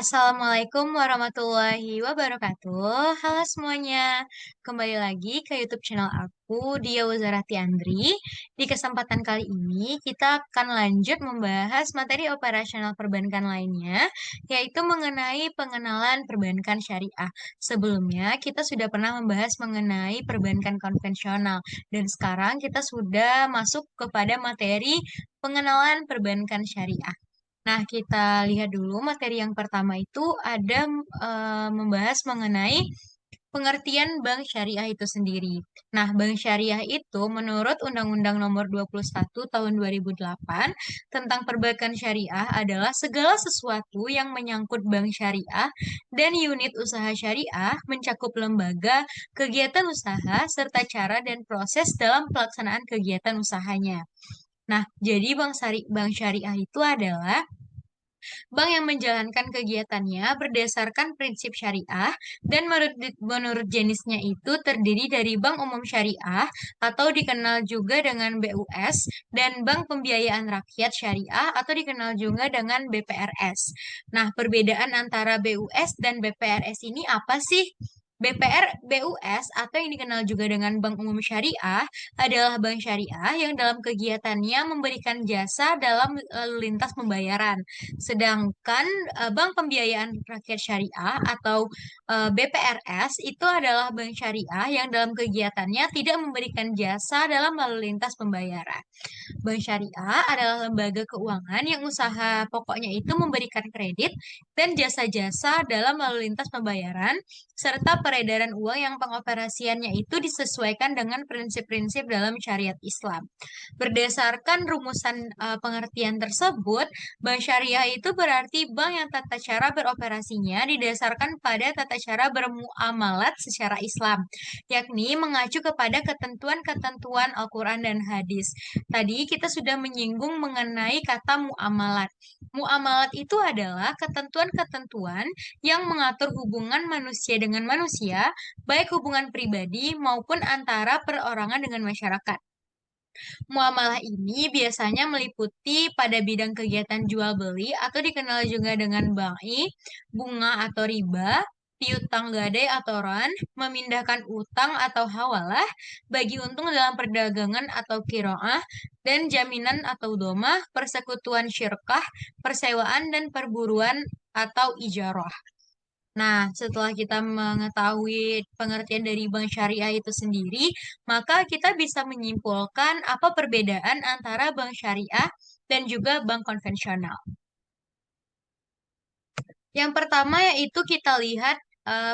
Assalamualaikum warahmatullahi wabarakatuh. Halo semuanya, kembali lagi ke YouTube channel aku, Dia Wazarati Andri. Di kesempatan kali ini, kita akan lanjut membahas materi operasional perbankan lainnya, yaitu mengenai pengenalan perbankan syariah. Sebelumnya, kita sudah pernah membahas mengenai perbankan konvensional, dan sekarang kita sudah masuk kepada materi pengenalan perbankan syariah. Nah, kita lihat dulu materi yang pertama itu ada membahas mengenai pengertian bank syariah itu sendiri. Nah, bank syariah itu menurut Undang-Undang Nomor 21 Tahun 2008 tentang perbankan syariah adalah segala sesuatu yang menyangkut bank syariah dan unit usaha syariah mencakup lembaga, kegiatan usaha, serta cara dan proses dalam pelaksanaan kegiatan usahanya. Nah, jadi bank syariah itu adalah bank yang menjalankan kegiatannya berdasarkan prinsip syariah dan menurut jenisnya itu terdiri dari bank umum syariah atau dikenal juga dengan BUS dan bank pembiayaan rakyat syariah atau dikenal juga dengan BPRS. Nah, perbedaan antara BUS dan BPRS ini apa sih? BUS atau yang dikenal juga dengan Bank Umum Syariah adalah bank syariah yang dalam kegiatannya memberikan jasa dalam lalu lintas pembayaran. Sedangkan Bank Pembiayaan Rakyat Syariah atau BPRS itu adalah bank syariah yang dalam kegiatannya tidak memberikan jasa dalam lalu lintas pembayaran. Bank syariah adalah lembaga keuangan yang usaha pokoknya itu memberikan kredit dan jasa-jasa dalam lalu lintas pembayaran serta peredaran uang yang pengoperasiannya itu disesuaikan dengan prinsip-prinsip dalam syariat Islam. Berdasarkan rumusan pengertian tersebut, bank syariah itu berarti bank yang tata cara beroperasinya didasarkan pada tata cara bermuamalat secara Islam, yakni mengacu kepada ketentuan-ketentuan Al-Quran dan hadis. Tadi kita sudah menyinggung mengenai kata muamalat. Muamalat itu adalah ketentuan-ketentuan yang mengatur hubungan manusia dengan manusia, baik hubungan pribadi maupun antara perorangan dengan masyarakat. Muamalah ini biasanya meliputi pada bidang kegiatan jual beli atau dikenal juga dengan bai, bunga atau riba, piutang gadai atau ron, memindahkan utang atau hawalah, bagi untung dalam perdagangan atau kiroah, dan jaminan atau domah, persekutuan syirkah, persewaan dan perburuan atau ijarah. Nah, setelah kita mengetahui pengertian dari bank syariah itu sendiri, maka kita bisa menyimpulkan apa perbedaan antara bank syariah dan juga bank konvensional. Yang pertama yaitu kita lihat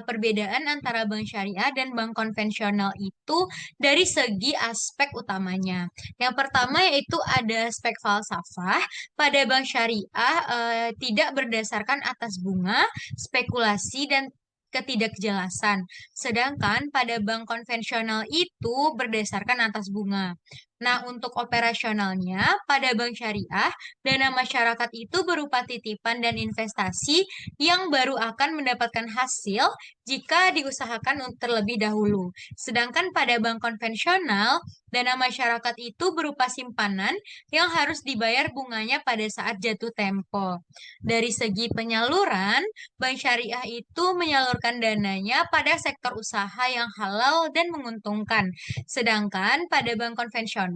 perbedaan antara bank syariah dan bank konvensional itu dari segi aspek utamanya. Yang pertama yaitu ada aspek falsafah. Pada bank syariah tidak berdasarkan atas bunga, spekulasi, dan ketidakjelasan. Sedangkan pada bank konvensional itu berdasarkan atas bunga. Nah, untuk operasionalnya, pada bank syariah, dana masyarakat itu berupa titipan dan investasi yang baru akan mendapatkan hasil jika diusahakan terlebih dahulu. Sedangkan pada bank konvensional, dana masyarakat itu berupa simpanan yang harus dibayar bunganya pada saat jatuh tempo. Dari segi penyaluran, bank syariah itu menyalurkan dananya pada sektor usaha yang halal dan menguntungkan. Sedangkan pada bank konvensional,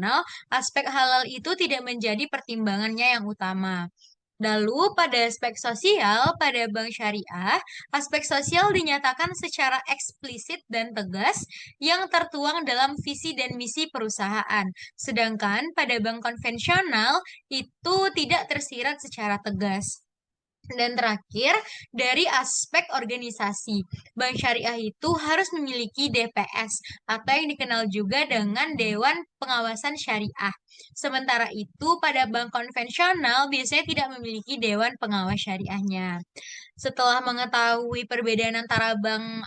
aspek halal itu tidak menjadi pertimbangannya yang utama. Lalu pada aspek sosial, pada bank syariah, aspek sosial dinyatakan secara eksplisit dan tegas yang tertuang dalam visi dan misi perusahaan. Sedangkan pada bank konvensional itu tidak tersirat secara tegas. Dan terakhir, dari aspek organisasi, bank syariah itu harus memiliki DPS atau yang dikenal juga dengan Dewan Pengawasan Syariah. Sementara itu, pada bank konvensional biasanya tidak memiliki Dewan Pengawas Syariahnya. Setelah mengetahui perbedaan antara bank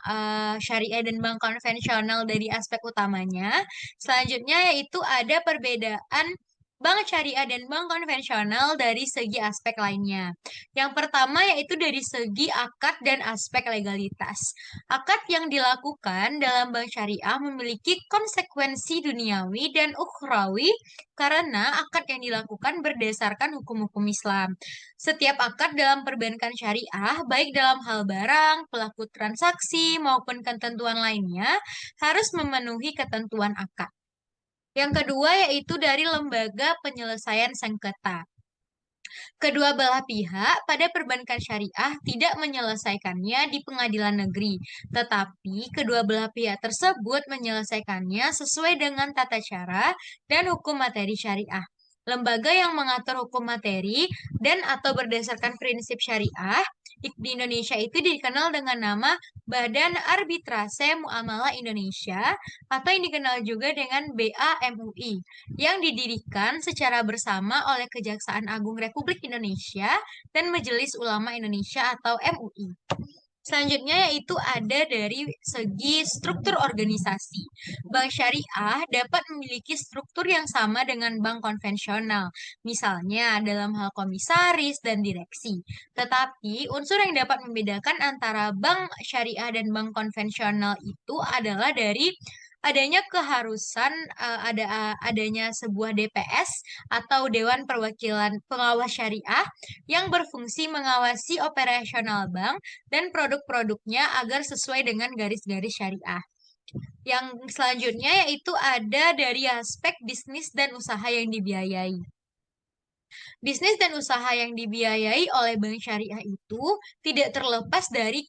syariah dan bank konvensional dari aspek utamanya, selanjutnya yaitu ada perbedaan bank syariah dan bank konvensional dari segi aspek lainnya. Yang pertama yaitu dari segi akad dan aspek legalitas. Akad yang dilakukan dalam bank syariah memiliki konsekuensi duniawi dan ukhrawi karena akad yang dilakukan berdasarkan hukum-hukum Islam. Setiap akad dalam perbankan syariah, baik dalam hal barang, pelaku transaksi, maupun ketentuan lainnya, harus memenuhi ketentuan akad. Yang kedua yaitu dari lembaga penyelesaian sengketa. Kedua belah pihak pada perbankan syariah tidak menyelesaikannya di pengadilan negeri, tetapi kedua belah pihak tersebut menyelesaikannya sesuai dengan tata cara dan hukum materi syariah. Lembaga yang mengatur hukum materi dan atau berdasarkan prinsip syariah di Indonesia itu dikenal dengan nama Badan Arbitrase Muamalah Indonesia atau yang dikenal juga dengan BAMUI yang didirikan secara bersama oleh Kejaksaan Agung Republik Indonesia dan Majelis Ulama Indonesia atau MUI. Selanjutnya yaitu ada dari segi struktur organisasi. Bank syariah dapat memiliki struktur yang sama dengan bank konvensional, misalnya dalam hal komisaris dan direksi. Tetapi unsur yang dapat membedakan antara bank syariah dan bank konvensional itu adalah dari adanya keharusan adanya sebuah DPS atau Dewan Perwakilan Pengawas Syariah yang berfungsi mengawasi operasional bank dan produk-produknya agar sesuai dengan garis-garis syariah. Yang selanjutnya yaitu ada dari aspek bisnis dan usaha yang dibiayai. Bisnis dan usaha yang dibiayai oleh bank syariah itu tidak terlepas dari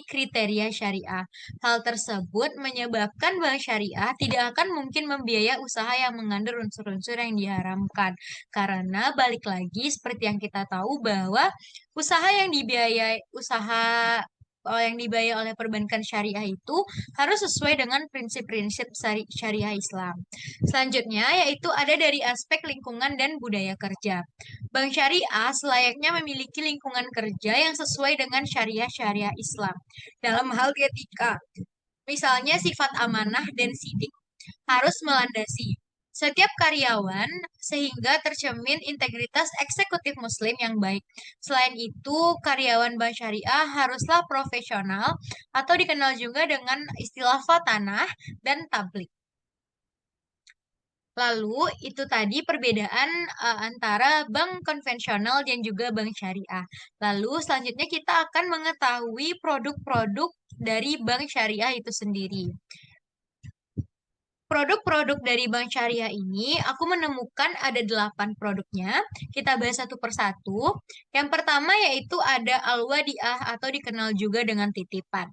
kriteria syariah. Hal tersebut menyebabkan bank syariah tidak akan mungkin membiayai usaha yang mengandung unsur-unsur yang diharamkan. Karena balik lagi seperti yang kita tahu bahwa usaha yang dibiayai oleh perbankan syariah itu harus sesuai dengan prinsip-prinsip syariah Islam. Selanjutnya yaitu ada dari aspek lingkungan dan budaya kerja. Bank syariah selayaknya memiliki lingkungan kerja yang sesuai dengan syariah-syariah Islam. Dalam hal etika, misalnya sifat amanah dan sidik, harus melandasi setiap karyawan sehingga tercermin integritas eksekutif muslim yang baik. Selain itu, karyawan bank syariah haruslah profesional atau dikenal juga dengan istilah fatanah dan tablik. Lalu itu tadi perbedaan antara bank konvensional dan juga bank syariah. Lalu selanjutnya kita akan mengetahui produk-produk dari bank syariah itu sendiri. Produk-produk dari bank syariah ini aku menemukan ada 8 produknya. Kita bahas satu persatu. Yang pertama yaitu ada al-wadiah atau dikenal juga dengan titipan.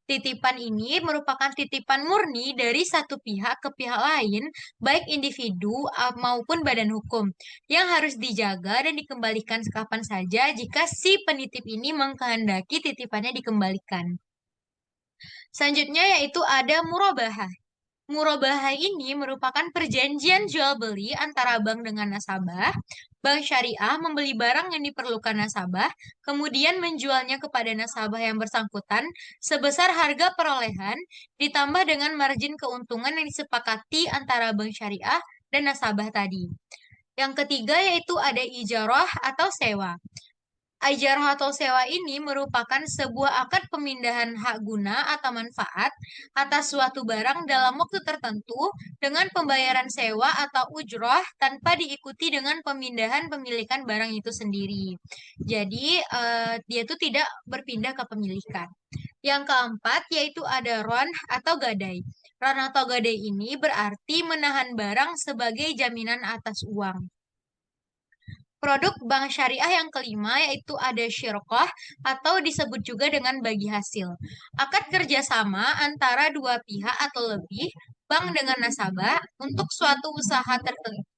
Titipan ini merupakan titipan murni dari satu pihak ke pihak lain, baik individu maupun badan hukum, yang harus dijaga dan dikembalikan kapan saja jika si penitip ini mengkehendaki titipannya dikembalikan. Selanjutnya yaitu ada murabahah. Murabahah ini merupakan perjanjian jual beli antara bank dengan nasabah. Bank syariah membeli barang yang diperlukan nasabah, kemudian menjualnya kepada nasabah yang bersangkutan sebesar harga perolehan, ditambah dengan margin keuntungan yang disepakati antara bank syariah dan nasabah tadi. Yang ketiga yaitu ada ijarah atau sewa. Ijarah atau sewa ini merupakan sebuah akad pemindahan hak guna atau manfaat atas suatu barang dalam waktu tertentu dengan pembayaran sewa atau ujroh tanpa diikuti dengan pemindahan pemilikan barang itu sendiri. Jadi, dia itu tidak berpindah ke pemilikan. Yang keempat yaitu ada ron atau gadai. Ron atau gadai ini berarti menahan barang sebagai jaminan atas uang. Produk bank syariah yang kelima yaitu ada syirqah atau disebut juga dengan bagi hasil. Akad kerjasama antara dua pihak atau lebih, bank dengan nasabah, untuk suatu usaha tertentu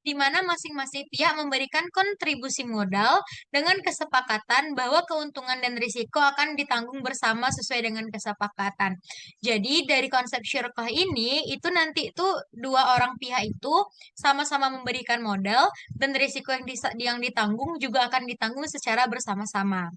di mana masing-masing pihak memberikan kontribusi modal dengan kesepakatan bahwa keuntungan dan risiko akan ditanggung bersama sesuai dengan kesepakatan. Jadi dari konsep syirqah ini itu nanti itu dua orang pihak itu sama-sama memberikan modal dan risiko yang ditanggung juga akan ditanggung secara bersama-sama.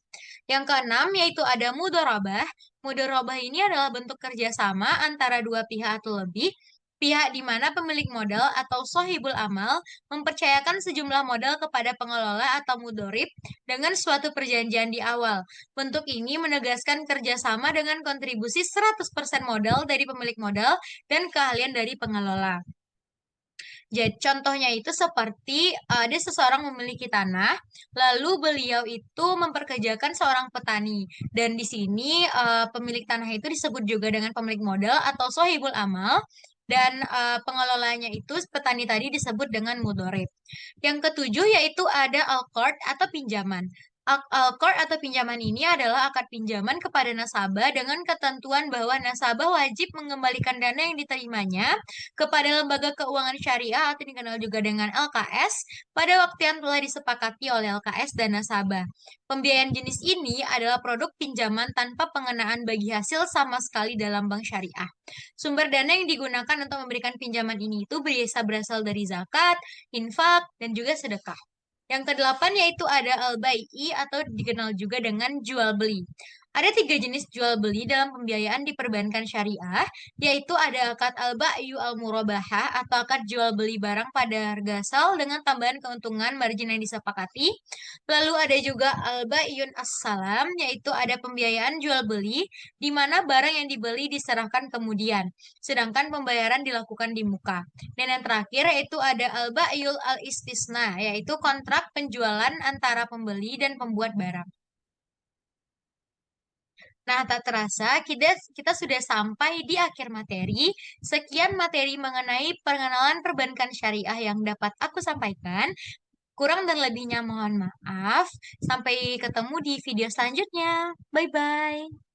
Yang keenam yaitu ada mudharabah. Mudharabah ini adalah bentuk kerjasama antara dua pihak atau lebih Pihak di mana pemilik modal atau sohibul amal mempercayakan sejumlah modal kepada pengelola atau mudorib dengan suatu perjanjian di awal. Bentuk ini menegaskan kerjasama dengan kontribusi 100% modal dari pemilik modal dan keahlian dari pengelola. Jadi, contohnya itu seperti ada seseorang memiliki tanah, lalu beliau itu memperkerjakan seorang petani. Dan di sini pemilik tanah itu disebut juga dengan pemilik modal atau sohibul amal. Dan pengelolanya itu petani tadi disebut dengan mudorib. Yang ketujuh yaitu ada al-qard atau pinjaman. Al-qard atau pinjaman ini adalah akad pinjaman kepada nasabah dengan ketentuan bahwa nasabah wajib mengembalikan dana yang diterimanya kepada lembaga keuangan syariah atau dikenal juga dengan LKS pada waktu yang telah disepakati oleh LKS dan nasabah. Pembiayaan jenis ini adalah produk pinjaman tanpa pengenaan bagi hasil sama sekali dalam bank syariah. Sumber dana yang digunakan untuk memberikan pinjaman ini itu bisa berasal dari zakat, infak, dan juga sedekah. Yang kedelapan yaitu ada al-bai'i atau dikenal juga dengan jual beli. Ada tiga jenis jual beli dalam pembiayaan di perbankan syariah, yaitu ada akad al-ba'yu al-murabahah atau akad jual beli barang pada harga asal dengan tambahan keuntungan margin yang disepakati. Lalu ada juga al-ba'yun as-salam, yaitu ada pembiayaan jual beli di mana barang yang dibeli diserahkan kemudian, sedangkan pembayaran dilakukan di muka. Dan yang terakhir yaitu ada al-ba'yul al-istisna, yaitu kontrak penjualan antara pembeli dan pembuat barang. Nah, tak terasa kita sudah sampai di akhir materi. Sekian materi mengenai pengenalan perbankan syariah yang dapat aku sampaikan. Kurang dan lebihnya mohon maaf. Sampai ketemu di video selanjutnya. Bye-bye.